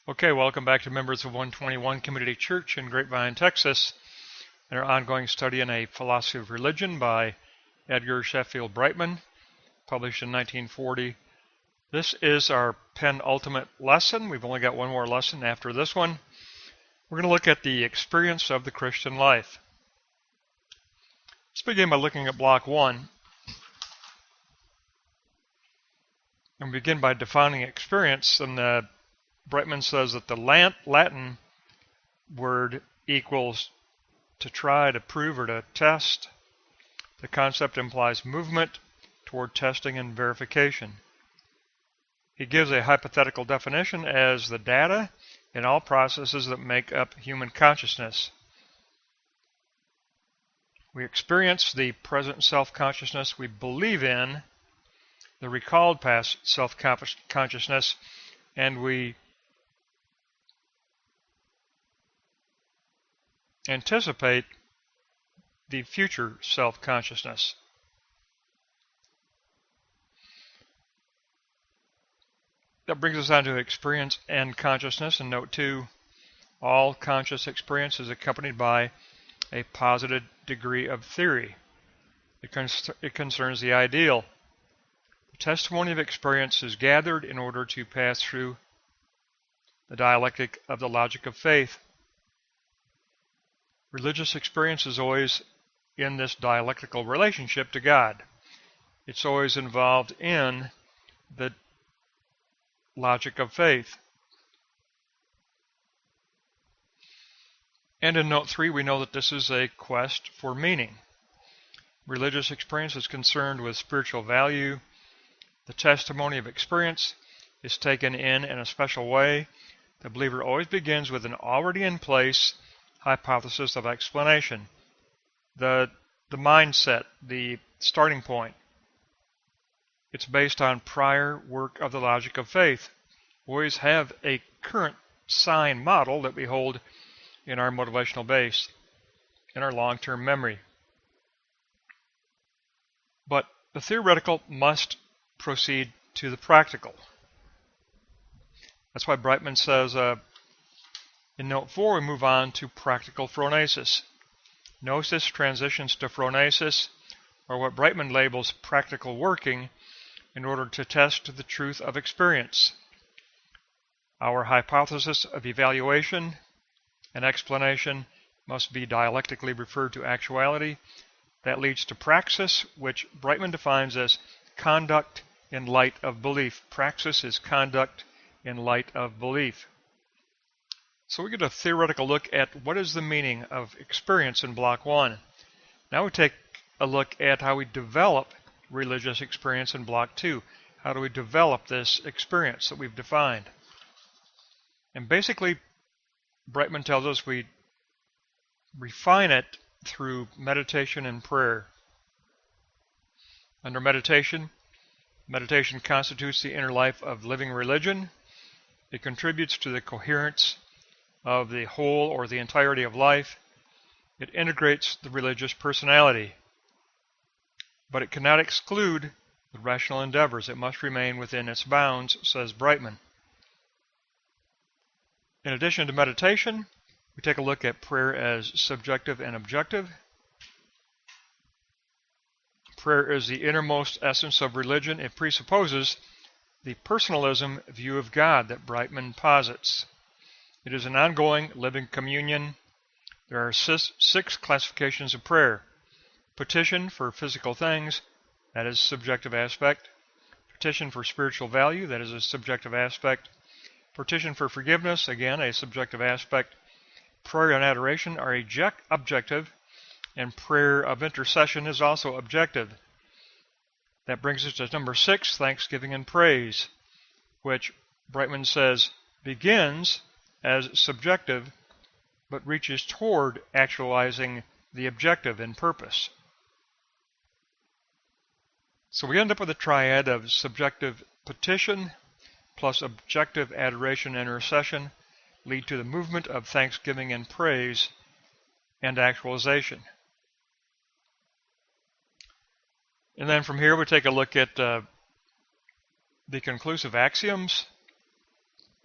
Okay, welcome back to members of 121 Community Church in Grapevine, Texas, and our ongoing study in A Philosophy of Religion by Edgar Sheffield Brightman, published in 1940. This is our penultimate lesson. We've only got one more lesson after this one. We're going to look at the experience of the Christian life. Let's begin by looking at block 1. And we begin by defining experience, and Brightman says that the Latin word equals to try, to prove, or to test. The concept implies movement toward testing and verification. He gives a hypothetical definition as the data in all processes that make up human consciousness. We experience the present self-consciousness we believe in, the recalled past self-consciousness, and we anticipate the future self-consciousness. That brings us on to experience and consciousness. In note 2, all conscious experience is accompanied by a posited degree of theory. It concerns the ideal. The testimony of experience is gathered in order to pass through the dialectic of the logic of faith. Religious experience is always in this dialectical relationship to God. It's always involved in the logic of faith. And in note 3, we know that this is a quest for meaning. Religious experience is concerned with spiritual value. The testimony of experience is taken in a special way. The believer always begins with an already in place hypothesis of explanation, the mindset, the starting point. It's based on prior work of the logic of faith. We always have a current sign model that we hold in our motivational base, in our long-term memory. But the theoretical must proceed to the practical. That's why Brightman says, in note 4, we move on to practical phronesis. Gnosis transitions to phronesis, or what Brightman labels practical working, in order to test the truth of experience. Our hypothesis of evaluation and explanation must be dialectically referred to actuality. That leads to praxis, which Brightman defines as conduct in light of belief. Praxis is conduct in light of belief. So we get a theoretical look at what is the meaning of experience in block 1. Now we take a look at how we develop religious experience in block 2. How do we develop this experience that we've defined? And basically, Brightman tells us we refine it through meditation and prayer. Under meditation constitutes the inner life of living religion. It contributes to the coherence of the whole or the entirety of life. It integrates the religious personality. But it cannot exclude the rational endeavors. It must remain within its bounds, says Brightman. In addition to meditation, we take a look at prayer as subjective and objective. Prayer is the innermost essence of religion. It presupposes the personalism view of God that Brightman posits. It is an ongoing living communion. There are 6 classifications of prayer. Petition for physical things, that is a subjective aspect. Petition for spiritual value, that is a subjective aspect. Petition for forgiveness, again, a subjective aspect. Prayer and adoration are objective, and prayer of intercession is also objective. That brings us to number 6, thanksgiving and praise, which Brightman says begins as subjective, but reaches toward actualizing the objective in purpose. So we end up with a triad of subjective petition plus objective adoration and intercession lead to the movement of thanksgiving and praise and actualization. And then from here we take a look at the conclusive axioms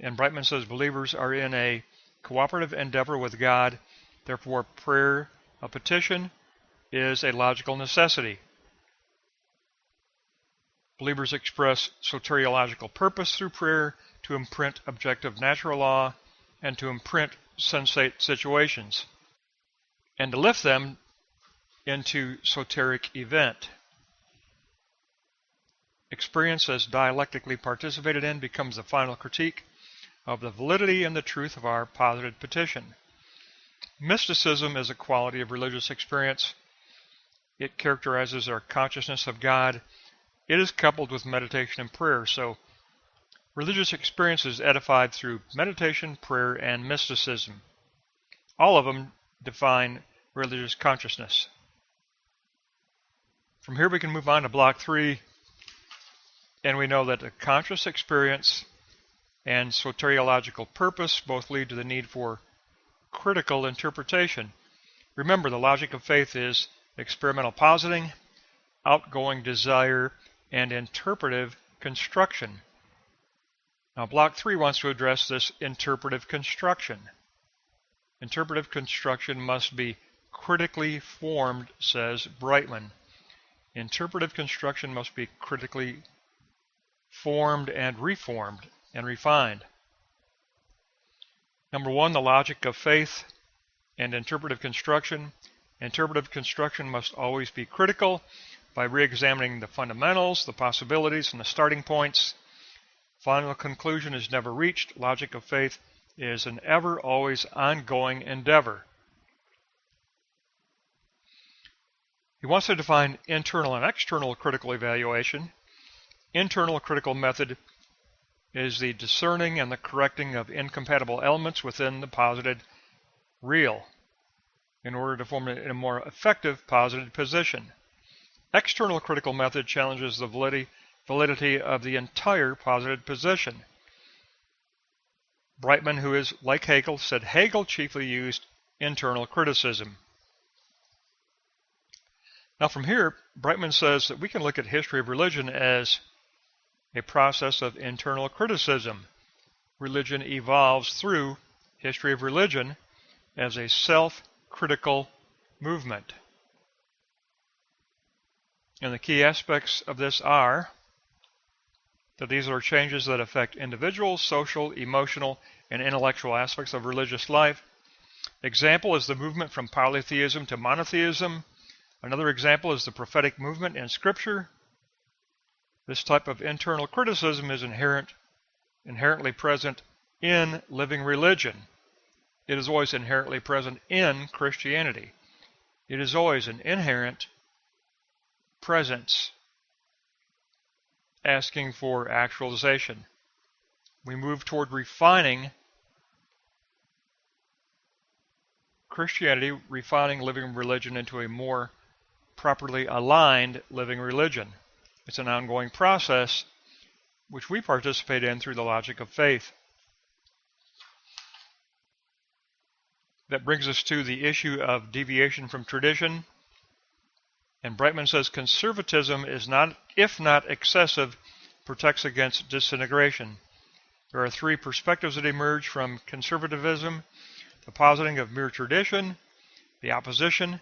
And Brightman says believers are in a cooperative endeavor with God, therefore prayer, a petition, is a logical necessity. Believers express soteriological purpose through prayer to imprint objective natural law and to imprint sensate situations, and to lift them into soteric event. Experience as dialectically participated in becomes the final critique of the validity and the truth of our posited petition. Mysticism is a quality of religious experience. It characterizes our consciousness of God. It is coupled with meditation and prayer, so religious experience is edified through meditation, prayer, and mysticism. All of them define religious consciousness. From here we can move on to block 3, and we know that a conscious experience and soteriological purpose both lead to the need for critical interpretation. Remember, the logic of faith is experimental positing, outgoing desire, and interpretive construction. Now, block 3 wants to address this interpretive construction. Interpretive construction must be critically formed, says Brightman. Interpretive construction must be critically formed and reformed and refined. Number 1, the logic of faith and interpretive construction. Interpretive construction must always be critical by re-examining the fundamentals, the possibilities, and the starting points. Final conclusion is never reached. Logic of faith is an ever, always ongoing endeavor. He wants to define internal and external critical evaluation. Internal critical method is the discerning and the correcting of incompatible elements within the posited real in order to form a more effective posited position. External critical method challenges the validity of the entire posited position. Brightman, who is like Hegel, said Hegel chiefly used internal criticism. Now from here, Brightman says that we can look at history of religion as a process of internal criticism. Religion evolves through history of religion as a self-critical movement. And the key aspects of this are that these are changes that affect individual, social, emotional, and intellectual aspects of religious life. Example is the movement from polytheism to monotheism. Another example is the prophetic movement in Scripture. This type of internal criticism is inherently present in living religion. It is always inherently present in Christianity. It is always an inherent presence asking for actualization. We move toward refining Christianity, refining living religion into a more properly aligned living religion. It's an ongoing process which we participate in through the logic of faith. That brings us to the issue of deviation from tradition. And Brightman says conservatism is not, if not excessive, protects against disintegration. There are 3 perspectives that emerge from conservatism: the positing of mere tradition, the opposition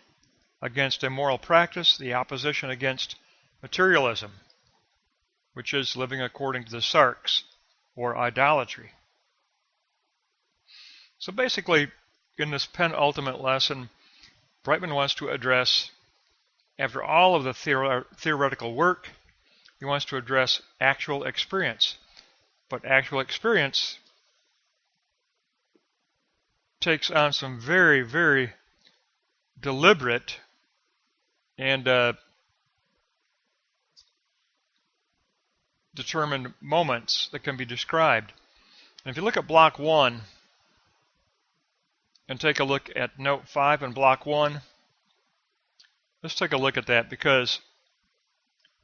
against immoral practice, the opposition against materialism, which is living according to the sarks, or idolatry. So basically, in this penultimate lesson, Brightman wants to address, after all of the theoretical work, he wants to address actual experience. But actual experience takes on some very, very deliberate and determined moments that can be described. And if you look at block 1 and take a look at note 5 in block 1, let's take a look at that because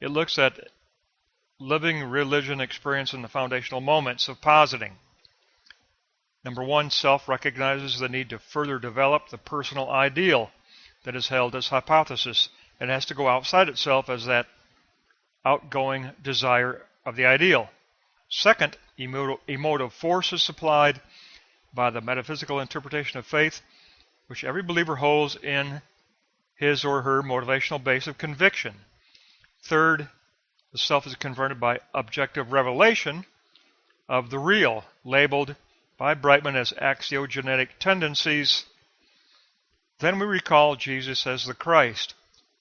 it looks at living religion experience in the foundational moments of positing. Number 1, self recognizes the need to further develop the personal ideal that is held as hypothesis. It has to go outside itself as that outgoing desire of the ideal. Second, emotive force is supplied by the metaphysical interpretation of faith, which every believer holds in his or her motivational base of conviction. Third, the self is converted by objective revelation of the real, labeled by Brightman as axiogenetic tendencies. Then we recall Jesus as the Christ,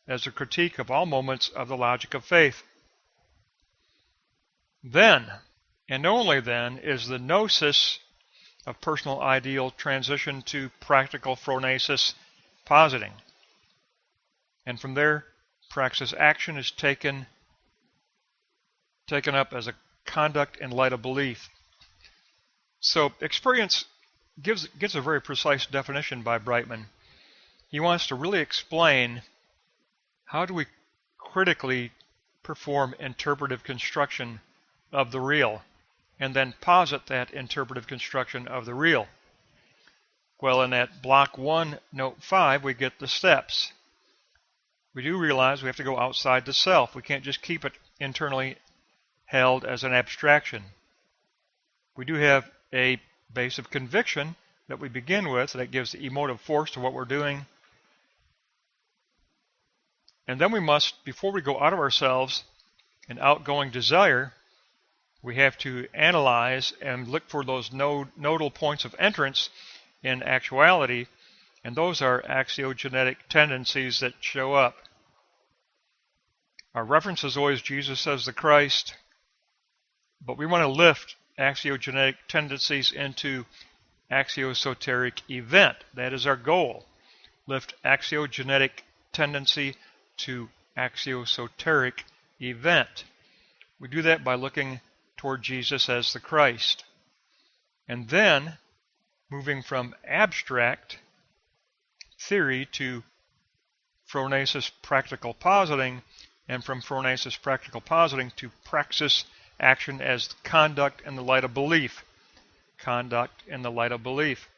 as a critique of all moments of the logic of faith. Then, and only then, is the gnosis of personal ideal transition to practical phronesis positing. And from there, praxis action is taken up as a conduct in light of belief. So experience gets a very precise definition by Brightman. He wants to really explain how do we critically perform interpretive construction of the real, and then posit that interpretive construction of the real. Well, in that block 1, note 5, we get the steps. We do realize we have to go outside the self. We can't just keep it internally held as an abstraction. We do have a base of conviction that we begin with that gives the emotive force to what we're doing. And then we must, before we go out of ourselves, an outgoing desire, we have to analyze and look for those nodal points of entrance in actuality, and those are axiogenetic tendencies that show up. Our reference is always Jesus as the Christ, but we want to lift axiogenetic tendencies into axiosoteric event. That is our goal. Lift axiogenetic tendency to axiosoteric event. We do that by looking toward Jesus as the Christ. And then, moving from abstract theory to phronesis practical positing, and from phronesis practical positing to praxis action as conduct in the light of belief. Conduct in the light of belief.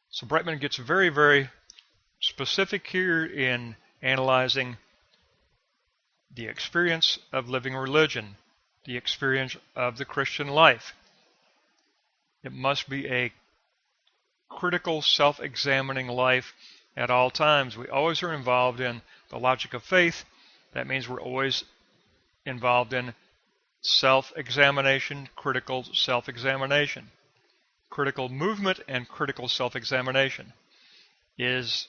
So Brightman gets very, very specific here in analyzing the experience of living religion, the experience of the Christian life. It must be a critical, self-examining life at all times. We always are involved in the logic of faith. That means we're always involved in self-examination, critical self-examination. Critical movement and critical self-examination is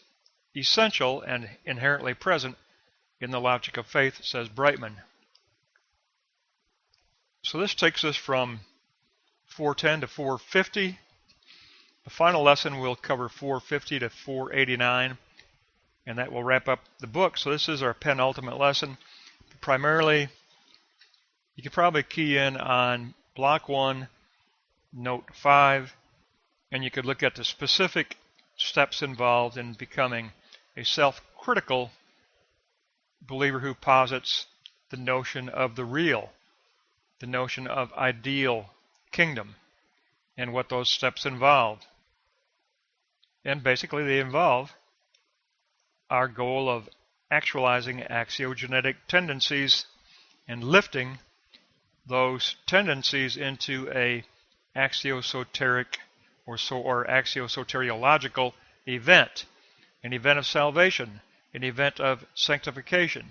essential and inherently present in the logic of faith, says Brightman. So this takes us from 410 to 450. The final lesson will cover 450 to 489, and that will wrap up the book. So this is our penultimate lesson. Primarily, you could probably key in on block 1, note 5, and you could look at the specific steps involved in becoming a self-critical believer who posits the notion of the real, the notion of ideal kingdom, and what those steps involve. And basically they involve our goal of actualizing axiogenetic tendencies and lifting those tendencies into a axiosoteric or axiosoteriological event, an event of salvation, an event of sanctification,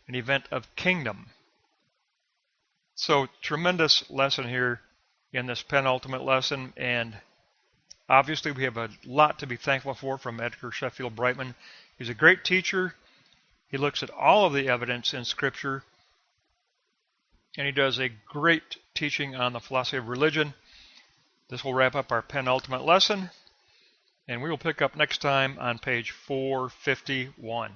an event of kingdom. So tremendous lesson here in this penultimate lesson, and obviously we have a lot to be thankful for from Edgar Sheffield Brightman. He's a great teacher. He looks at all of the evidence in Scripture, and he does a great teaching on the philosophy of religion. This will wrap up our penultimate lesson, and we will pick up next time on page 451.